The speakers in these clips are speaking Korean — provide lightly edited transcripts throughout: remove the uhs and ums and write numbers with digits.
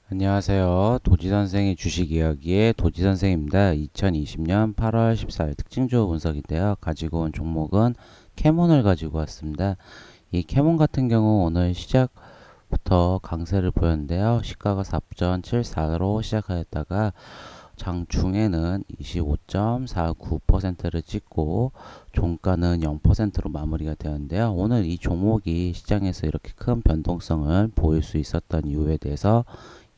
안녕하세요. 도지선생의 주식 이야기의 도지선생입니다. 2020년 8월 14일 특징주 분석인데요. 가지고 온 종목은 캐몬을 가지고 왔습니다. 이 캐몬 같은 경우 오늘 시작부터 강세를 보였는데요. 시가가 4.74로 시작하였다가 장중에는 25.49%를 찍고 종가는 0%로 마무리가 되었는데요. 오늘 이 종목이 시장에서 이렇게 큰 변동성을 보일 수 있었던 이유에 대해서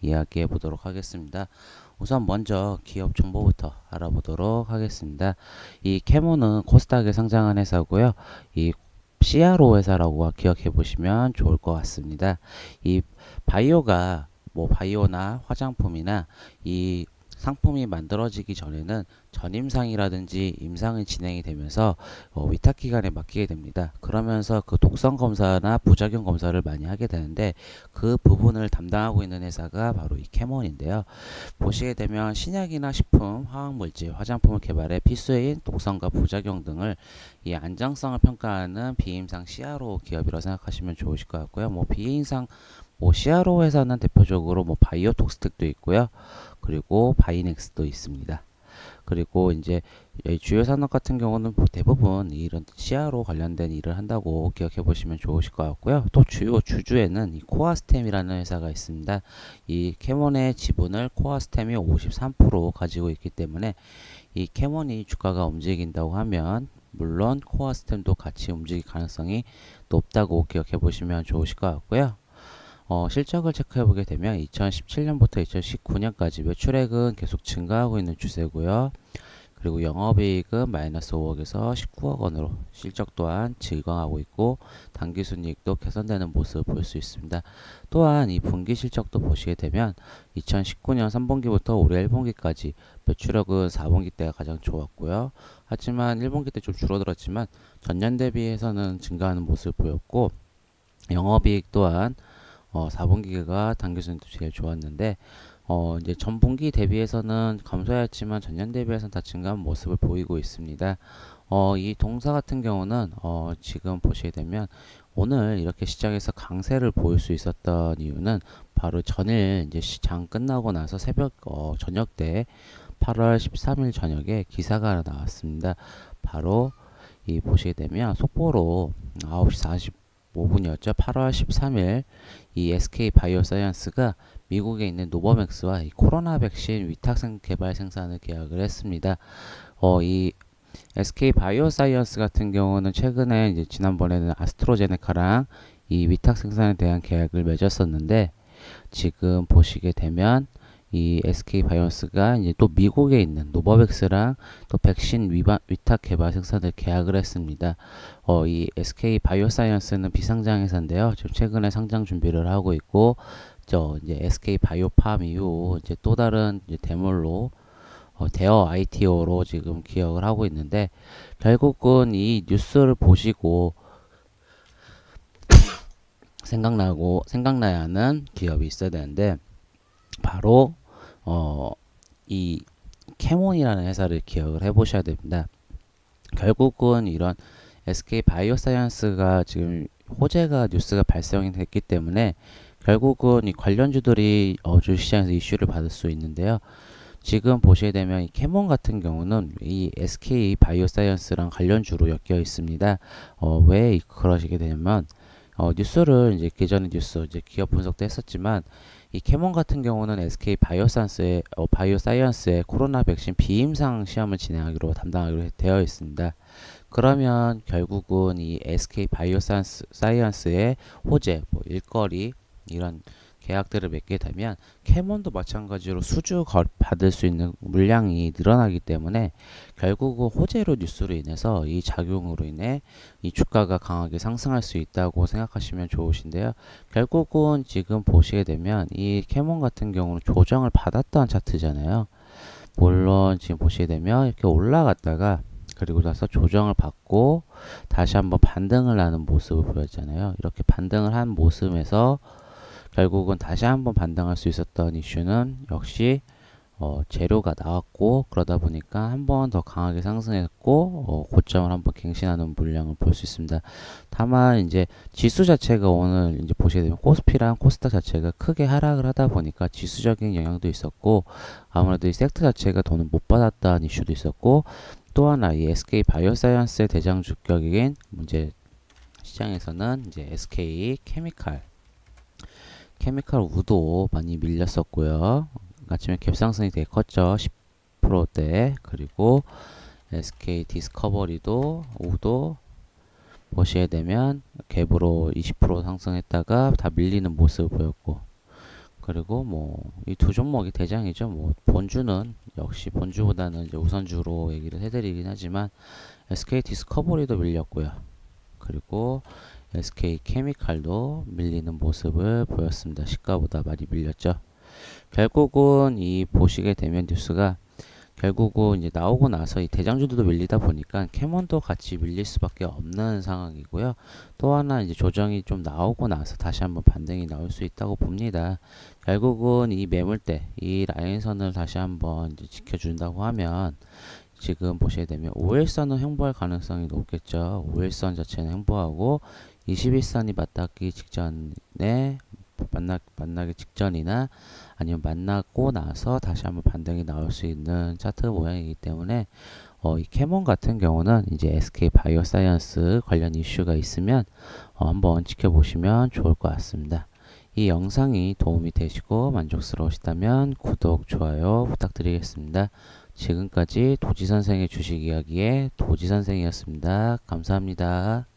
이야기해 보도록 하겠습니다. 우선 먼저 기업 정보부터 알아보도록 하겠습니다. 이 캐모는 코스닥에 상장한 회사고요. 이 CRO 회사라고 기억해 보시면 좋을 것 같습니다. 이 바이오가 바이오나 화장품이나 이 상품이 만들어지기 전에는 전임상이라든지 임상이 진행이 되면서 위탁기관에 맡기게 됩니다. 그러면서 그 독성 검사나 부작용 검사를 많이 하게 되는데 그 부분을 담당하고 있는 회사가 바로 이 캐몬인데요. 보시게 되면 신약이나 식품, 화학물질, 화장품을 개발해 필수인 독성과 부작용 등을 이 안정성을 평가하는 비임상 CRO 기업이라고 생각하시면 좋으실 것 같고요. 비임상 CRO 회사는 대표적으로 바이오톡스텍도 있고요. 그리고 바이넥스도 있습니다. 그리고 이제 주요 산업 같은 경우는 대부분 이런 CRO 관련된 일을 한다고 기억해 보시면 좋으실 것 같고요. 또 주요 주주에는 이 코아스템이라는 회사가 있습니다. 이 캐몬의 지분을 코아스템이 53% 가지고 있기 때문에 이 캐몬이 주가가 움직인다고 하면 물론 코아스템도 같이 움직일 가능성이 높다고 기억해 보시면 좋으실 것 같고요. 실적을 체크해 보게 되면 2017년부터 2019년까지 매출액은 계속 증가하고 있는 추세고요. 그리고 영업이익은 마이너스 5억에서 19억 원으로 실적 또한 증가하고 있고 당기순이익도 개선되는 모습을 볼 수 있습니다. 또한 이 분기 실적도 보시게 되면 2019년 3분기부터 올해 1분기까지 매출액은 4분기 때가 가장 좋았고요. 하지만 1분기 때 좀 줄어들었지만 전년 대비해서는 증가하는 모습을 보였고 영업이익 또한 4분기가 당기순이익도 제일 좋았는데 이제 전분기 대비해서는 감소했지만 전년 대비해서는 다 증가한 모습을 보이고 있습니다. 이 동사 같은 경우는 지금 보시게 되면 오늘 이렇게 시장에서 강세를 보일 수 있었던 이유는 바로 전일 이제 시장 끝나고 나서 저녁 때 8월 13일 저녁에 기사가 하나 나왔습니다. 바로 이 보시게 되면 속보로 9시 45분이었죠. 8월 13일 이 SK 바이오사이언스가 미국에 있는 노버맥스와 이 코로나 백신 위탁 개발 생산을 계약을 했습니다. 이 SK 바이오사이언스 같은 경우는 최근에 이제 지난번에는 아스트로제네카랑 이 위탁 생산에 대한 계약을 맺었었는데 지금 보시게 되면 이 SK 바이오스가 이제 또 미국에 있는 노버백스랑 또 백신 위탁 개발 생산을 계약을 했습니다. 이 SK 바이오사이언스는 비상장 회사인데요. 지금 최근에 상장 준비를 하고 있고, 이제 SK 바이오팜 이후 이제 또 다른 이제 대물로 대어 ITO로 지금 기억을 하고 있는데 결국은 이 뉴스를 보시고 생각나야 하는 기업이 있어야 되는데 바로 이 캐몬이라는 회사를 기억을 해보셔야 됩니다. 결국은 이런 SK 바이오사이언스가 지금 호재가 뉴스가 발생이 됐기 때문에 결국은 이 관련주들이 주시장에서 이슈를 받을 수 있는데요. 지금 보시게 되면 이 캐몬 같은 경우는 이 SK 바이오사이언스랑 관련주로 엮여 있습니다. 왜 그러시게 되냐면 뉴스를 이제 기존의 뉴스 이제 기업 분석도 했었지만 이 캐몬 같은 경우는 SK 바이오사이언스의 코로나 백신 비임상 시험을 진행하기로 담당하기로 되어 있습니다. 그러면 결국은 이 SK 바이오사이언스의 호재, 일거리 이런 계약들을 맺게 되면 캐몬도 마찬가지로 받을 수 있는 물량이 늘어나기 때문에 결국은 호재로 뉴스로 인해서 이 작용으로 인해 이 주가가 강하게 상승할 수 있다고 생각하시면 좋으신데요. 결국은 지금 보시게 되면 이 캐몬 같은 경우는 조정을 받았던 차트잖아요. 물론 지금 보시게 되면 이렇게 올라갔다가 그리고 나서 조정을 받고 다시 한번 반등을 하는 모습을 보였잖아요. 이렇게 반등을 한 모습에서 결국은 다시 한번 반등할 수 있었던 이슈는 역시 재료가 나왔고 그러다 보니까 한 번 더 강하게 상승했고 고점을 한번 갱신하는 물량을 볼 수 있습니다. 다만 이제 지수 자체가 오늘 이제 보시게 되면 코스피랑 코스닥 자체가 크게 하락을 하다 보니까 지수적인 영향도 있었고 아무래도 이 섹터 자체가 돈을 못 받았다는 이슈도 있었고 또 하나 이 SK 바이오사이언스의 대장 주격인 이제 시장에서는 이제 SK 케미칼 우도 많이 밀렸었고요. 아침에 갭상승이 되게 컸죠. 10%대. 그리고 SK 디스커버리도 우도 보시게 되면 갭으로 20% 상승했다가 다 밀리는 모습을 보였고 그리고 뭐 이 두 종목이 대장이죠. 뭐 본주는 역시 본주보다는 이제 우선주로 얘기를 해드리긴 하지만 SK 디스커버리도 밀렸고요. 그리고 SK 케미칼도 밀리는 모습을 보였습니다. 시가보다 많이 밀렸죠. 결국은 이 보시게 되면 뉴스가 결국은 이제 나오고 나서 이 대장주들도 밀리다 보니까 캐몬도 같이 밀릴 수밖에 없는 상황이고요. 또 하나 이제 조정이 좀 나오고 나서 다시 한번 반등이 나올 수 있다고 봅니다. 결국은 이 매물대, 이 라인선을 다시 한번 이제 지켜준다고 하면 지금 보시게 되면 5일선은 횡보할 가능성이 높겠죠. 5일선 자체는 횡보하고 21선이 맞닿기 직전에 만나기 직전이나 아니면 만나고 나서 다시 한번 반등이 나올 수 있는 차트 모양이기 때문에 이 캐몬 같은 경우는 이제 SK 바이오사이언스 관련 이슈가 있으면 한번 지켜보시면 좋을 것 같습니다. 이 영상이 도움이 되시고 만족스러우시다면 구독, 좋아요 부탁드리겠습니다. 지금까지 도지선생의 주식 이야기의 도지선생이었습니다. 감사합니다.